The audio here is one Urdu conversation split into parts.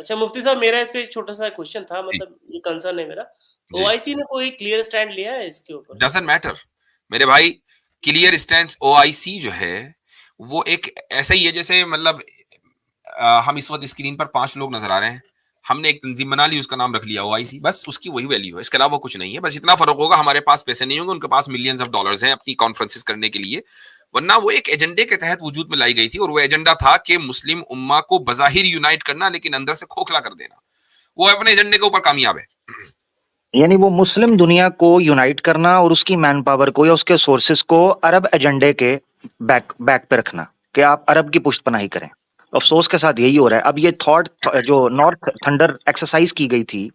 اچھا مفتی صاحب میرا اس پہ ایک چھوٹا سا کوشچن تھا، جی مطلب یہ کنسرن ہے میرا، او جی آئی سی نے کوئی کلیئر اسٹینڈ لیا ہے اس کے اوپر؟ ڈزنٹ میٹر میرے بھائی. کلیئر اسٹینڈ او آئی سی جو ہے وہ ایک ایسا ہی ہے جیسے مطلب ہم اس وقت اسکرین پر 5 لوگ نظر آ رہے ہیں, ہم نے ایک تنظیم بنا لی, اس کا نام رکھ لیا او آئی سی, بس اس کی وہی ویلیو ہے, اس کے علاوہ کچھ نہیں ہے. بس اتنا فرق ہوگا, ہمارے پاس پیسے نہیں ہوں گے, ان کے پاس ملینز آف ڈالرز ہیں اپنی کانفرنسز کرنے کے لیے. ورنہ وہ ایک ایجنڈے کے تحت وجود میں لائی گئی تھی, اور وہ ایجنڈا تھا کہ مسلم امہ کو بظاہر یونائٹ کرنا لیکن اندر سے کھوکھلا کر دینا. وہ اپنے ایجنڈے کے اوپر کامیاب ہے. یعنی وہ مسلم دنیا کو یونائٹ کرنا اور اس کی مین پاور کو یا اس کے سورسز کو عرب ایجنڈے کے بیک پہ رکھنا کہ آپ عرب کی پشت پناہی کریں. افسوس کے ساتھ یہی ہو رہا ہے. اب یہ تھاٹ جو نارتھ تھنڈر ایکسرسائز کی گئی تھی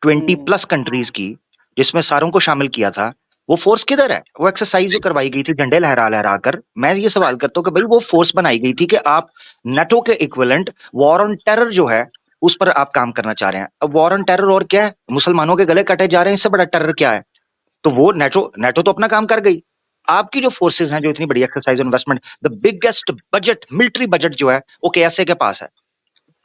20+ کنٹریز کی, جس میں ساروں کو شامل کیا تھا, وہ فورس کدھر ہے؟ وہ ایکسرسائز جو کروائی گئی تھی جھنڈے لہرا لہرا کر, میں یہ سوال کرتا ہوں کہ بھائی وہ فورس بنائی گئی تھی کہ آپ نیٹو کے ایکویلنٹ وار آن ٹیرر جو ہے اس پر آپ کام کرنا چاہ رہے ہیں. اب وار آن ٹیرر اور کیا ہے؟ مسلمانوں کے گلے کٹے جا رہے ہیں, اس سے بڑا ٹیرر کیا ہے؟ تو وہ نیٹو تو اپنا کام کر گئی. آپ کی جو فورسز ہیں جو اتنی بڑی exercise investment, the biggest budget military budget جو ہے وہ کیسے کے پاس ہے,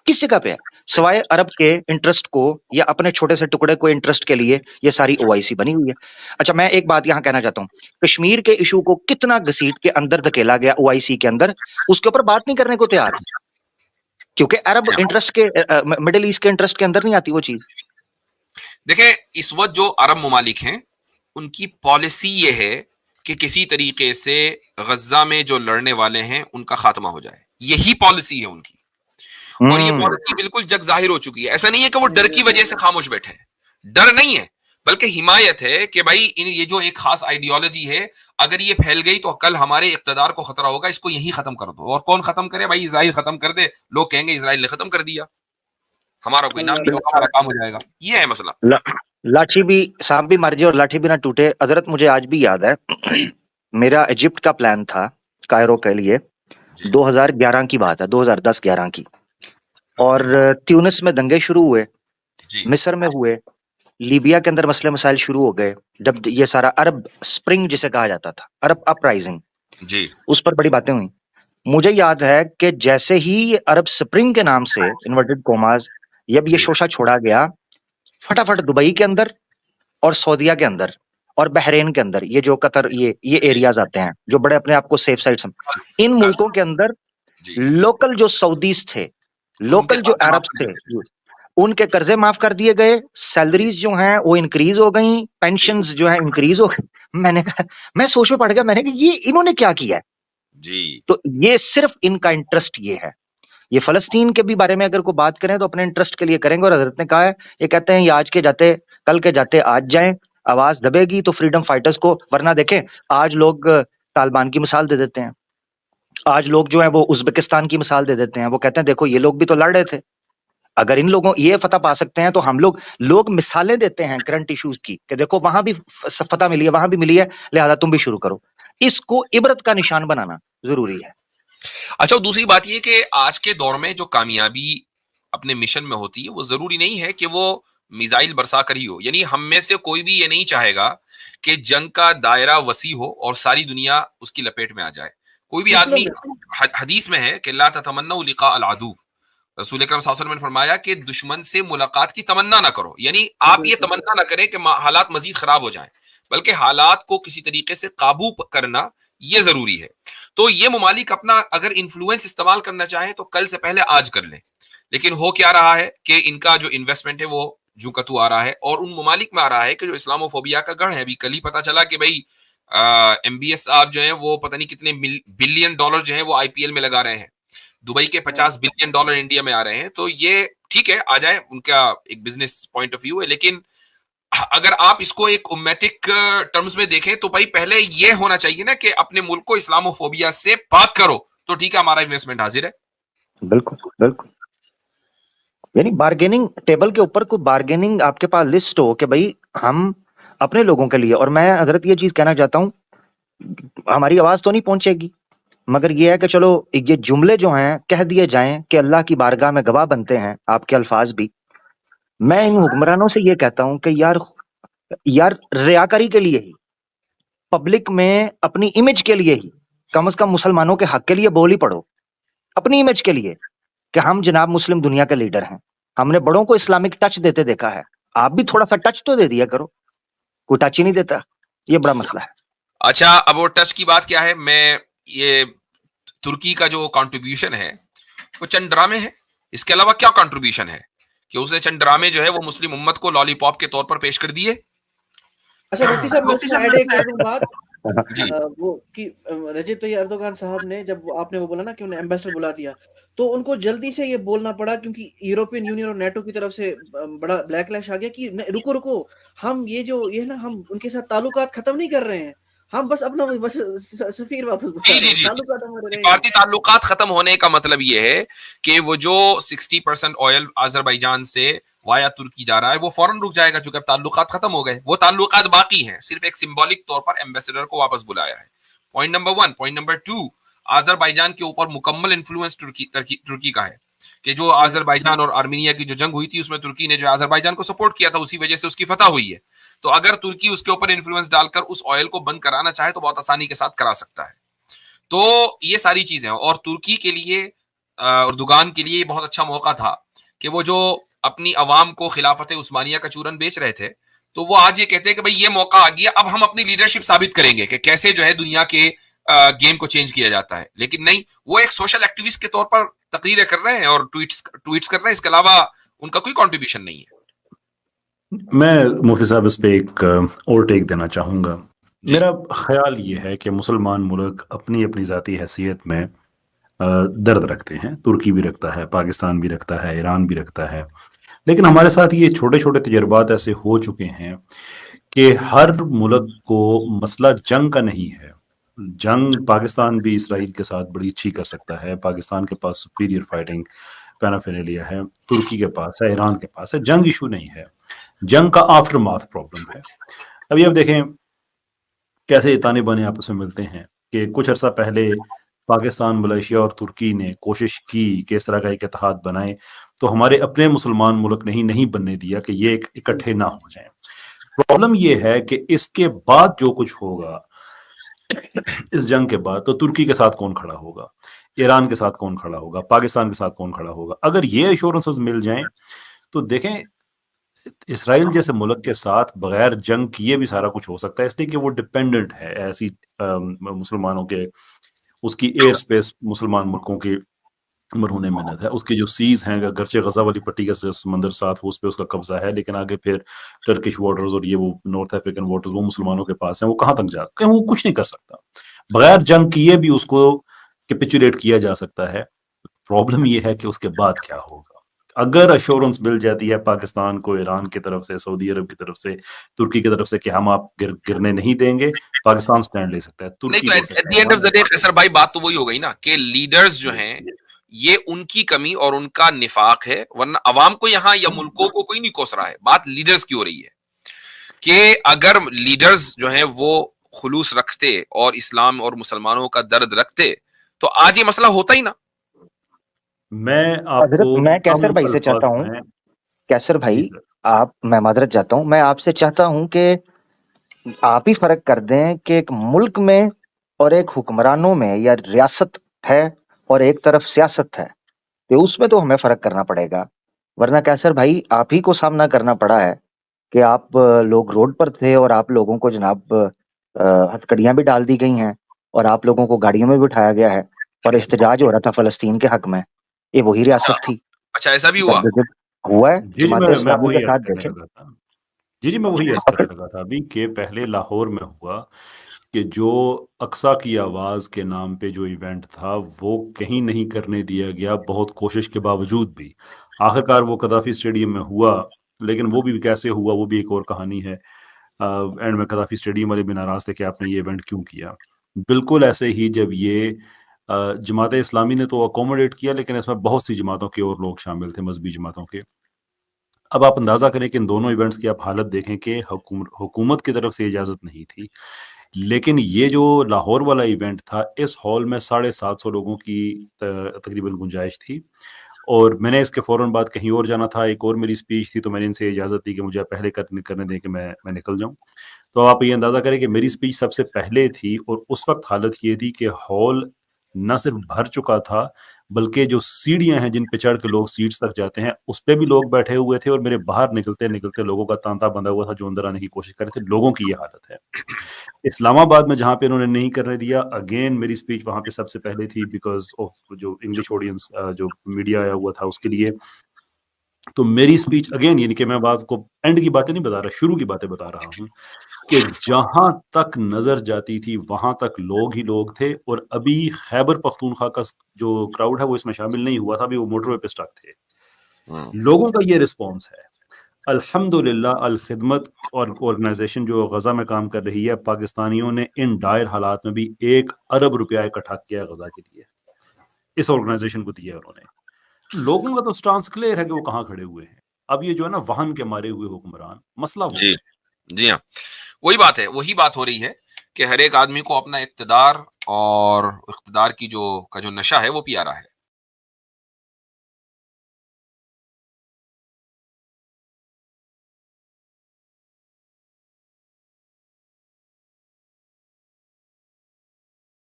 کس جگہ پہ ہے سوائے عرب کے انٹرسٹ کو یا اپنے چھوٹے سے ٹکڑے کو انٹرسٹ کے لیے یہ ساری او آئی سی بنی ہوئی ہے. اچھا میں ایک بات یہاں کہنا چاہتا ہوں, کشمیر کے ایشو کو کتنا گھسیٹ کے اندر دھکیلا گیا او آئی سی کے اندر, اس کے اوپر بات نہیں کرنے کو تیار, کیونکہ عرب انٹرسٹ کے مڈل ایسٹ کے انٹرسٹ کے اندر نہیں آتی وہ چیز. دیکھیں اس وقت جو عرب ممالک ہیں ان کی پالیسی یہ ہے کہ کسی طریقے سے غزہ میں جو لڑنے والے ہیں ان کا خاتمہ ہو جائے, یہی پالیسی ہے ان کی. اور یہ پالیسی بالکل جگ ظاہر ہو چکی ہے. ایسا نہیں ہے کہ وہ ڈر کی وجہ سے خاموش بیٹھے ہیں, ڈر نہیں ہے بلکہ حمایت ہے کہ بھائی یہ جو ایک خاص آئیڈیالوجی ہے اگر یہ پھیل گئی تو کل ہمارے اقتدار کو خطرہ ہوگا, اس کو یہی ختم کر دو. اور کون ختم کرے بھائی؟ اسرائیل ختم کر دے, لوگ کہیں گے اسرائیل نے ختم کر دیا, ہمارا کوئی نام نہیں ہوگا, ہمارا کام ہو جائے گا. یہ ہے مسئلہ. لاٹھی بھی سانپ بھی مر جائے اور لاٹھی بھی نہ ٹوٹے. حضرت مجھے آج بھی یاد ہے میرا ایجپٹ کا پلان تھا کائرو کے لیے, 2011 کی بات ہے, 2010-11 کی, اور تیونس میں دنگے شروع ہوئے, مصر میں ہوئے, لیبیا کے اندر مسئلے مسائل شروع ہو گئے, جب یہ سارا عرب سپرنگ جسے کہا جاتا تھا, عرب اپ رائزنگ, اس پر بڑی باتیں ہوئیں. مجھے یاد ہے کہ جیسے ہی عرب سپرنگ کے نام سے انورٹڈ کوماز جب یہ شوشہ چھوڑا گیا, فٹافٹ دبئی کے اندر اور سعودیہ کے اندر اور بحرین کے اندر, یہ جو قطر یہ ایریاز آتے ہیں جو بڑے اپنے آپ کو سیف سائٹ ان ملکوں کے اندر لوکل جو سعودیز تھے, لوکل جو عرب تھے, ان کے قرضے معاف کر دیے گئے, سیلریز جو ہیں وہ انکریز ہو گئیں, پینشنز جو ہیں انکریز ہو گئی. میں نے کہا, میں سوچ میں پڑ گیا, میں نے کہا یہ انہوں نے کیا کیا ہے؟ تو یہ صرف ان کا انٹرسٹ یہ ہے. یہ فلسطین کے بھی بارے میں اگر کوئی بات کریں تو اپنے انٹرسٹ کے لیے کریں گے, اور حضرت نے کہا ہے یہ کہتے ہیں یہ آج کے جاتے کل کے جاتے آج جائیں, آواز دبے گی تو فریڈم فائٹرز کو, ورنہ دیکھیں آج لوگ طالبان کی مثال دے دیتے ہیں, آج لوگ جو ہیں وہ ازبکستان کی مثال دے دیتے ہیں, وہ کہتے ہیں دیکھو یہ لوگ بھی تو لڑ رہے تھے, اگر ان لوگوں یہ فتح پا سکتے ہیں تو ہم لوگ مثالیں دیتے ہیں کرنٹ ایشوز کی کہ دیکھو وہاں بھی فتح ملی ہے, وہاں بھی ملی ہے, لہذا تم بھی شروع کرو. اس کو عبرت کا نشان بنانا ضروری ہے. اچھا دوسری بات یہ کہ آج کے دور میں جو کامیابی اپنے مشن میں ہوتی ہے وہ ضروری نہیں ہے کہ وہ میزائل برسا کر ہی ہو. یعنی ہم میں سے کوئی بھی یہ نہیں چاہے گا کہ جنگ کا دائرہ وسیع ہو اور ساری دنیا اس کی لپیٹ میں آ جائے. کوئی بھی آدمی, حدیث میں ہے کہ لا تتمنوا لقاء العدو, رسول اکرم صلی اللہ علیہ وسلم نے فرمایا کہ دشمن سے ملاقات کی تمنا نہ کرو. یعنی آپ یہ تمنا نہ کریں کہ حالات مزید خراب ہو جائیں, بلکہ حالات کو کسی طریقے سے قابو کرنا یہ ضروری ہے. تو یہ ممالک اپنا اگر انفلوئنس استعمال کرنا چاہیں تو کل سے پہلے آج کر لیں. لیکن ہو کیا رہا ہے کہ ان کا جو انویسٹمنٹ ہے وہ جو کتو آ رہا ہے, اور ان ممالک میں آ رہا ہے کہ جو اسلاموفوبیا کا گڑھ ہے. ابھی کل ہی پتا چلا کہ بھائی ایم بی ایس صاحب جو ہیں وہ پتہ نہیں کتنے بلین ڈالر جو ہیں وہ آئی پی ایل میں لگا رہے ہیں, دبئی کے 50 بلین ڈالر انڈیا میں آ رہے ہیں. تو یہ ٹھیک ہے, آ جائیں, ان کا ایک بزنس پوائنٹ آف ویو ہے, لیکن اگر آپ اس کو ایک امیٹک ٹرمز میں دیکھیں تو بھائی پہلے یہ ہونا چاہیے نا کہ اپنے ملک کو اسلاموفوبیا سے پاک کرو, تو ٹھیک ہے ہمارا انویسٹمنٹ حاضر ہے. بالکل بالکل. یعنی بارگیننگ ٹیبل کے اوپر کوئی بارگیننگ آپ کے پاس لسٹ ہو کہ بھائی ہم اپنے لوگوں کے لیے, اور میں حضرت یہ چیز کہنا چاہتا ہوں, ہماری آواز تو نہیں پہنچے گی مگر یہ ہے کہ چلو یہ جملے جو ہیں کہہ دیے جائیں کہ اللہ کی بارگاہ میں گواہ بنتے ہیں آپ کے الفاظ بھی. میں ان حکمرانوں سے یہ کہتا ہوں کہ یار ریاکاری کے لیے ہی, پبلک میں اپنی امیج کے لیے ہی کم از کم مسلمانوں کے حق کے لیے بول ہی پڑو, اپنی امیج کے لیے کہ ہم جناب مسلم دنیا کے لیڈر ہیں. ہم نے بڑوں کو اسلامک ٹچ دیتے دیکھا ہے, آپ بھی تھوڑا سا ٹچ تو دے دیا کرو, کوئی ٹچ ہی نہیں دیتا, یہ بڑا مسئلہ ہے. اچھا اب وہ ٹچ کی بات کیا ہے, میں یہ ترکی کا جو کنٹریبیوشن ہے وہ چند ڈرامے ہیں, اس کے علاوہ کیا کنٹریبیوشن ہے کہ اسے چند ڈرامے جو ہے وہ مسلم امت کو لالی پاپ کے طور پر پیش کر دیے. اچھا مفتی صاحب میں اس میں ایڈ ایک کر دوں بات, جی وہ کہ رجب طیب اردوغان صاحب نے جب آپ نے وہ بولا نا کہ انہیں ایمبیسڈر بلا دیا, تو ان کو جلدی سے یہ بولنا پڑا کیونکہ یورپین یونین اور نیٹو کی طرف سے بڑا بلیک لیش آ گیا کہ رکو رکو, ہم یہ نا ہم ان کے ساتھ تعلقات ختم نہیں کر رہے ہیں, ہم بس اپنا بس سفیر واپس بلا رہے ہیں, تعلقات ہمارے رہیں گے. سفارتی تعلقات ختم ہونے کا مطلب یہ ہے کہ وہ جو 60% آئل آذربائیجان سے وایا ترکی جا رہا ہے وہ فوراً رک جائے گا, چونکہ اب تعلقات ختم ہو گئے. وہ تعلقات باقی ہیں, صرف ایک سمبولک طور پر ایمبیسڈر کو واپس بلایا ہے. Point number 1. Point number 2, Azerbaijan کے اوپر مکمل انفلوئنس ترکی کا ہے کہ جو آذربائیجان اور آرمینیا کی جو جنگ ہوئی تھی اس میں ترکی نے جو آذربائیجان کو سپورٹ کیا تھا, اسی وجہ سے اس کی فتح ہوئی ہے. تو اگر ترکی اس کے اوپر انفلوئنس ڈال کر اس آئل کو بند کرانا چاہے تو بہت آسانی کے ساتھ کرا سکتا ہے. تو یہ ساری چیزیں ہیں, اور ترکی کے لیے اردوغان کے لیے بہت اچھا موقع تھا کہ وہ جو اپنی عوام کو خلافت عثمانیہ کا چورن بیچ رہے تھے, تو وہ آج یہ کہتے ہیں کہ بھئی یہ موقع آ گیا, اب ہم اپنی لیڈرشپ ثابت کریں گے کہ کیسے جو ہے دنیا کے گیم کو چینج کیا جاتا ہے. لیکن نہیں, وہ ایک سوشل ایکٹیوسٹ کے طور پر تقریریں کر رہے ہیں اور ٹویٹس کر رہے ہیں, اس کے علاوہ ان کا کوئی کنٹریبیوشن نہیں ہے. میں مفتی صاحب اس پہ ایک اور ٹیک دینا چاہوں گا. میرا خیال یہ ہے کہ مسلمان ملک اپنی اپنی ذاتی حیثیت میں درد رکھتے ہیں, ترکی بھی رکھتا ہے, پاکستان بھی رکھتا ہے, ایران بھی رکھتا ہے, لیکن ہمارے ساتھ یہ چھوٹے چھوٹے تجربات ایسے ہو چکے ہیں کہ ہر ملک کو مسئلہ جنگ کا نہیں ہے. جنگ پاکستان بھی اسرائیل کے ساتھ بڑی اچھی کر سکتا ہے, پاکستان کے پاس سپیریئر فائٹنگ پینافینیلیا ہے, ترکی کے پاس ہے, ایران کے پاس ہے, جنگ ایشو نہیں ہے, جنگ کا آفٹر ماتھ پرابلم ہے. ابھی اب دیکھیں کیسے تانے بانے آپس میں ملتے ہیں کہ کچھ عرصہ پہلے پاکستان, ملائیشیا اور ترکی نے کوشش کی کہ اس طرح کا ایک اتحاد بنائے, تو ہمارے اپنے مسلمان ملک نہیں بننے دیا کہ یہ اکٹھے نہ ہو جائیں. پرابلم یہ ہے کہ اس کے بعد جو کچھ ہوگا اس جنگ کے بعد, تو ترکی کے ساتھ کون کھڑا ہوگا, ایران کے ساتھ کون کھڑا ہوگا, پاکستان کے ساتھ کون کھڑا ہوگا. اگر یہ ایشورنسز مل جائیں تو دیکھیں اسرائیل جیسے ملک کے ساتھ بغیر جنگ کیے بھی سارا کچھ ہو سکتا ہے, اس لیے کہ وہ ڈپینڈنٹ ہے ایسی مسلمانوں کے, اس کی ایئر سپیس مسلمان ملکوں کی مرہون منت ہے, اس کی جو سیز ہیں, گرچہ غزہ والی پٹی کا سمندر ساتھ اس پہ اس کا قبضہ ہے, لیکن آگے پھر ٹرکش واٹرز اور یہ وہ نارتھ افریقن واٹرز وہ مسلمانوں کے پاس ہیں, وہ کہاں تک جا کہ وہ کچھ نہیں کر سکتا. بغیر جنگ کیے بھی اس کو کیپیچولیٹ کیا جا سکتا ہے. پرابلم یہ ہے کہ اس کے بعد کیا ہوگا. اگر ایشورنس مل جاتی ہے پاکستان کو ایران کی طرف سے, سعودی عرب کی طرف سے, ترکی کی طرف سے کہ ہم آپ گرنے نہیں دیں گے, پاکستان سٹینڈ لے سکتا ہے. نہیں تو at the end of the day Faisal بھائی بات تو وہی ہو گئی نا کہ لیڈرز جو ہیں یہ ان کی کمی اور ان کا نفاق ہے, ورنہ عوام کو یہاں یا ملکوں کو کوئی نہیں کوس رہا ہے. بات لیڈرز کی ہو رہی ہے کہ اگر لیڈرز جو ہیں وہ خلوص رکھتے اور اسلام اور مسلمانوں کا درد رکھتے تو آج یہ مسئلہ ہوتا ہی نا. میں کیسر بھائی سے چاہتا ہوں, کیسر بھائی آپ, میں معذرت چاہتا ہوں, میں آپ سے چاہتا ہوں کہ آپ ہی فرق کر دیں کہ ایک ملک میں اور ایک حکمرانوں میں یا ریاست ہے اور ایک طرف سیاست ہے, تو اس میں تو ہمیں فرق کرنا پڑے گا. ورنہ کیسر بھائی آپ ہی کو سامنا کرنا پڑا ہے کہ آپ لوگ روڈ پر تھے اور آپ لوگوں کو جناب ہتھکڑیاں بھی ڈال دی گئی ہیں اور آپ لوگوں کو گاڑیوں میں بٹھایا گیا ہے اور احتجاج ہو رہا تھا فلسطین کے حق میں. یہ وہی ریاست تھی. اچھا ایسا بھی ہوا ہے جماعت اسلامی کے ساتھ دیکھیں. جی میں وہی عرض کرنے لگا تھا ابھی کہ پہلے لاہور میں ہوا کہ جو اقصیٰ کی آواز کے نام پہ جو ایونٹ تھا وہ کہیں نہیں کرنے دیا گیا, بہت کوشش کے باوجود بھی. آخرکار وہ قذافی اسٹیڈیم میں ہوا, لیکن وہ بھی کیسے ہوا وہ بھی ایک اور کہانی ہے. اینڈ میں قذافی اسٹیڈیم والے بھی ناراض تھے کہ آپ نے یہ ایونٹ کیوں کیا. بالکل ایسے ہی جب یہ جماعت اسلامی نے تو اکوموڈیٹ کیا, لیکن اس میں بہت سی جماعتوں کے اور لوگ شامل تھے, مذہبی جماعتوں کے. اب آپ اندازہ کریں کہ ان دونوں ایونٹس کی آپ حالت دیکھیں کہ حکومت کی طرف سے اجازت نہیں تھی, لیکن یہ جو لاہور والا ایونٹ تھا اس ہال میں 750 لوگوں کی تقریباً گنجائش تھی, اور میں نے اس کے فوراً بعد کہیں اور جانا تھا, ایک اور میری اسپیچ تھی, تو میں نے ان سے اجازت دی کہ مجھے پہلے کرنے دیں کہ میں نکل جاؤں. تو آپ یہ اندازہ کریں کہ میری اسپیچ سب سے پہلے تھی, اور اس وقت حالت یہ تھی کہ ہال نہ صرف بھر چکا تھا بلکہ جو سیڑھیاں ہیں جن پہ چڑھ کے لوگ سیٹس تک جاتے ہیں اس پہ بھی لوگ بیٹھے ہوئے تھے، اور میرے باہر نکلتے نکلتے لوگوں کا تانتا بندھا ہوا تھا جو اندر آنے کی کوشش کر رہے تھے. لوگوں کی یہ حالت ہے. اسلام آباد میں جہاں پہ انہوں نے نہیں کرنے دیا، اگین میری اسپیچ وہاں پہ سب سے پہلے تھی بیکاز آف جو انگلش آڈینس جو میڈیا آیا ہوا تھا اس کے لیے. تو میری اسپیچ اگین یعنی کہ میں بات کو اینڈ کی باتیں نہیں بتا رہا، شروع کی باتیں بتا رہا ہوں کہ جہاں تک نظر جاتی تھی وہاں تک لوگ ہی لوگ تھے. اور ابھی خیبر پختونخوا کا جو کراؤڈ ہے وہ اس میں شامل نہیں ہوا تھا، ابھی وہ موٹر وے پہ اسٹک تھے. لوگوں کا یہ رسپانس ہے. الحمدللہ الخدمت اور آرگنائزیشن جو غزہ میں کام کر رہی ہے، پاکستانیوں نے ان ڈائر حالات میں بھی 1 ارب روپیہ اکٹھا کیا غزہ کے لیے، اس آرگنائزیشن کو دیا انہوں نے. لوگوں کا تو سٹانس کلیئر ہے کہ وہ کہاں کھڑے ہوئے ہیں. اب یہ جو ہے نا وہن کے مارے ہوئے حکمران، مسئلہ وہ جی ہے. جی ہاں، وہی بات ہے، وہی بات ہو رہی ہے کہ ہر ایک آدمی کو اپنا اقتدار اور اقتدار کی جو نشہ ہے وہ پیارا ہے.